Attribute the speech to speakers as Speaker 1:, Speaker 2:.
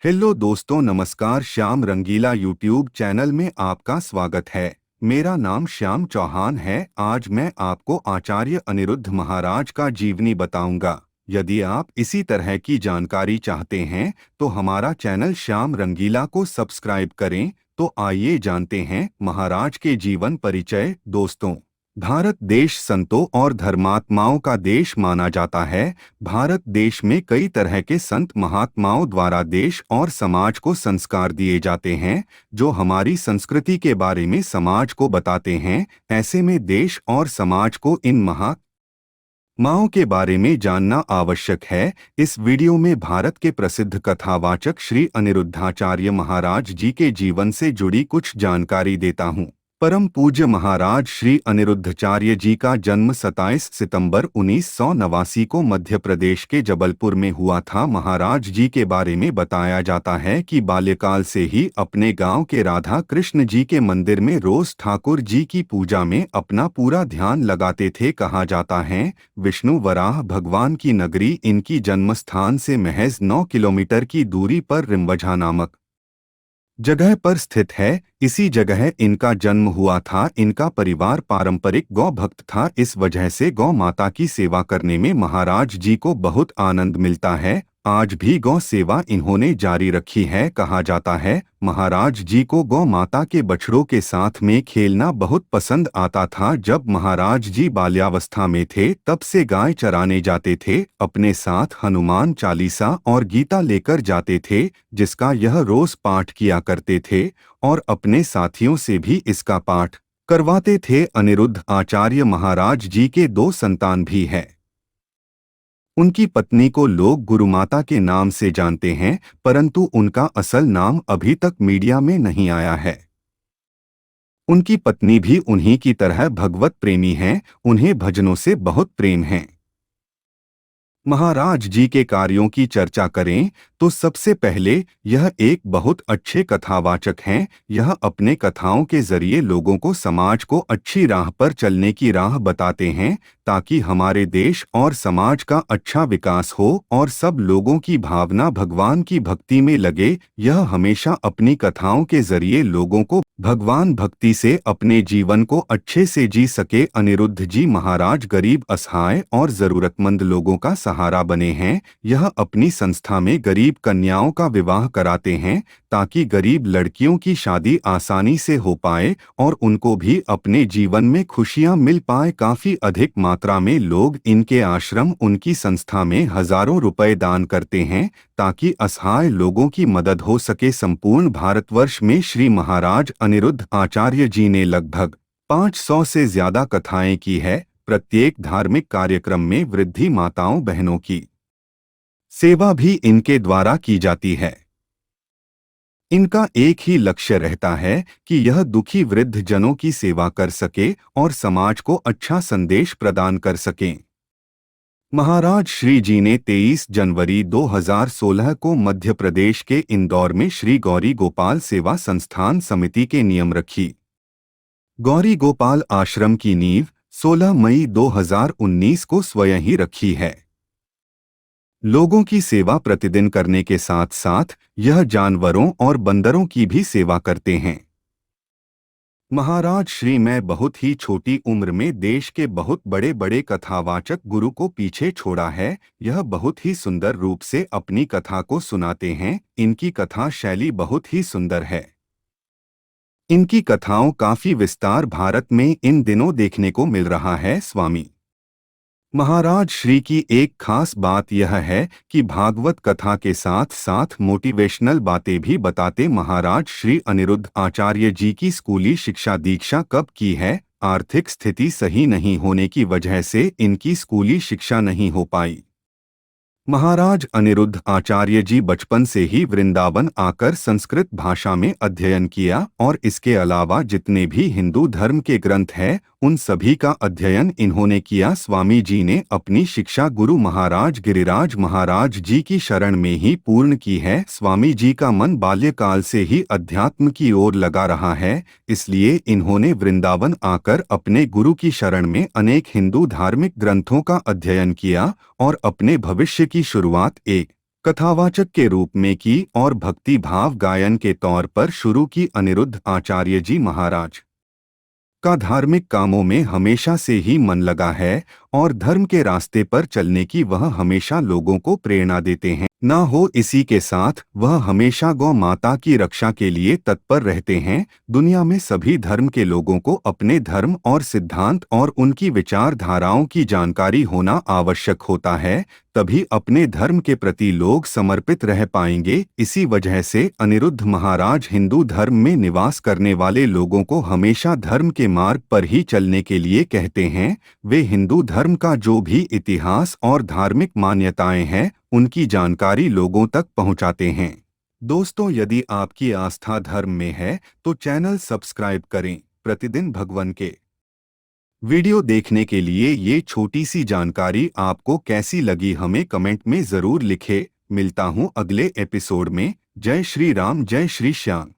Speaker 1: Hello दोस्तों, नमस्कार। श्याम रंगीला YouTube channel में आपका स्वागत है। मेरा नाम श्याम चौहान है। आज मैं आपको आचार्य अनिरुद्ध महाराज का जीवनी बताऊंगा। यदि आप इसी तरह की जानकारी चाहते हैं तो हमारा चैनल श्याम रंगीला को सब्सक्राइब करें। तो आइए जानते हैं महाराज के जीवन परिचय। दोस्तों, भारत देश संतों और धर्मात्माओं का देश माना जाता है। भारत देश में कई तरह के संत महात्माओं द्वारा देश और समाज को संस्कार दिए जाते हैं, जो हमारी संस्कृति के बारे में समाज को बताते हैं। ऐसे में देश और समाज को इन महात्माओं के बारे में जानना आवश्यक है। इस वीडियो में भारत के प्रसिद्ध कथावाचक श्री अनिरुद्धाचार्य महाराज जी के जीवन से जुड़ी कुछ जानकारी देता हूँ। परम पूज्य महाराज श्री अनिरुद्धाचार्य जी का जन्म 27 सितंबर 1989 को मध्य प्रदेश के जबलपुर में हुआ था। महाराज जी के बारे में बताया जाता है कि बाल्यकाल से ही अपने गांव के राधा कृष्ण जी के मंदिर में रोज ठाकुर जी की पूजा में अपना पूरा ध्यान लगाते थे। कहा जाता है विष्णु वराह भगवान की नगरी इनकी जन्मस्थान से महज 9 किलोमीटर की दूरी पर रिम्बझा नामक जगह पर स्थित है। इसी जगह इनका जन्म हुआ था। इनका परिवार पारंपरिक गौ भक्त था। इस वजह से गौ माता की सेवा करने में महाराज जी को बहुत आनंद मिलता है। आज भी गौ सेवा इन्होंने जारी रखी है। कहा जाता है महाराज जी को गौ माता के बछड़ों के साथ में खेलना बहुत पसंद आता था। जब महाराज जी बाल्यावस्था में थे तब से गाय चराने जाते थे। अपने साथ हनुमान चालीसा और गीता लेकर जाते थे, जिसका यह रोज पाठ किया करते थे और अपने साथियों से भी इसका पाठ करवाते थे। अनिरुद्ध आचार्य महाराज जी के 2 संतान भी हैं। उनकी पत्नी को लोग गुरुमाता के नाम से जानते हैं, परंतु उनका असल नाम अभी तक मीडिया में नहीं आया है। उनकी पत्नी भी उन्हीं की तरह भगवत प्रेमी हैं। उन्हें भजनों से बहुत प्रेम है। महाराज जी के कार्यों की चर्चा करें तो सबसे पहले यह एक बहुत अच्छे कथावाचक हैं। यह अपने कथाओं के जरिए लोगों को समाज को अच्छी राह पर चलने की राह बताते हैं, ताकि हमारे देश और समाज का अच्छा विकास हो और सब लोगों की भावना भगवान की भक्ति में लगे। यह हमेशा अपनी कथाओं के जरिए लोगों को भगवान भक्ति से अपने जीवन को अच्छे से जी सके। अनिरुद्ध जी महाराज गरीब, असहाय और जरूरतमंद लोगों का सहारा बने हैं। यह अपनी संस्था में गरीब कन्याओं का विवाह कराते हैं, ताकि गरीब लड़कियों की शादी आसानी से हो पाए और उनको भी अपने जीवन में खुशियां मिल पाए। काफी अधिक मात्रा में लोग इनके आश्रम, उनकी संस्था में हजारों रुपए दान करते हैं, ताकि असहाय लोगों की मदद हो सके। संपूर्ण भारतवर्ष में श्री महाराज अनिरुद्ध आचार्य जी ने लगभग 500 से ज्यादा कथाएं की है। प्रत्येक धार्मिक कार्यक्रम में वृद्धि माताओं बहनों की सेवा भी इनके द्वारा की जाती है। इनका एक ही लक्ष्य रहता है कि यह दुखी वृद्ध जनों की सेवा कर सके और समाज को अच्छा संदेश प्रदान कर सकें। महाराज श्री जी ने 23 जनवरी 2016 को मध्य प्रदेश के इंदौर में श्री गौरी गोपाल सेवा संस्थान समिति के नियम रखी। गौरी गोपाल आश्रम की नींव 16 मई 2019 को स्वयं ही रखी है। लोगों की सेवा प्रतिदिन करने के साथ साथ यह जानवरों और बंदरों की भी सेवा करते हैं। महाराज श्री मैं बहुत ही छोटी उम्र में देश के बहुत बड़े बड़े कथावाचक गुरु को पीछे छोड़ा है। यह बहुत ही सुंदर रूप से अपनी कथा को सुनाते हैं। इनकी कथा शैली बहुत ही सुंदर है। इनकी कथाओं काफी विस्तार भारत में इन दिनों देखने को मिल रहा है। स्वामी महाराज श्री की एक खास बात यह है कि भागवत कथा के साथ साथ मोटिवेशनल बातें भी बताते। महाराज श्री अनिरुद्ध आचार्य जी की स्कूली शिक्षा दीक्षा कब की है? आर्थिक स्थिति सही नहीं होने की वजह से इनकी स्कूली शिक्षा नहीं हो पाई। महाराज अनिरुद्ध आचार्य जी बचपन से ही वृंदावन आकर संस्कृत भाषा में अध्ययन किया और इसके अलावा जितने भी हिंदू धर्म के ग्रंथ हैं उन सभी का अध्ययन इन्होंने किया। स्वामी जी ने अपनी शिक्षा गुरु महाराज गिरिराज महाराज जी की शरण में ही पूर्ण की है। स्वामी जी का मन बाल्यकाल से ही अध्यात्म की ओर लगा रहा है, इसलिए इन्होंने वृंदावन आकर अपने गुरु की शरण में अनेक हिंदू धार्मिक ग्रंथों का अध्ययन किया और अपने भविष्य की शुरुआत एक कथावाचक के रूप में की और भक्ति भाव गायन के तौर पर शुरू की। अनिरुद्ध आचार्य जी महाराज का धार्मिक कामों में हमेशा से ही मन लगा है और धर्म के रास्ते पर चलने की वह हमेशा लोगों को प्रेरणा देते हैं। ना हो इसी के साथ वह हमेशा गौ माता की रक्षा के लिए तत्पर रहते हैं। दुनिया में सभी धर्म के लोगों को अपने धर्म और सिद्धांत और उनकी विचारधाराओं की जानकारी होना आवश्यक होता है, तभी अपने धर्म के प्रति लोग समर्पित रह पाएंगे। इसी वजह से अनिरुद्ध महाराज हिंदू धर्म में निवास करने वाले लोगों को हमेशा धर्म के मार्ग पर ही चलने के लिए कहते हैं। वे हिंदू धर्म का जो भी इतिहास और धार्मिक मान्यताएं हैं उनकी जानकारी लोगों तक पहुंचाते हैं। दोस्तों, यदि आपकी आस्था धर्म में है तो चैनल सब्सक्राइब करें। प्रतिदिन भगवान के वीडियो देखने के लिए ये छोटी सी जानकारी आपको कैसी लगी हमें कमेंट में जरूर लिखें। मिलता हूँ अगले एपिसोड में। जय श्री राम, जय श्री श्याम।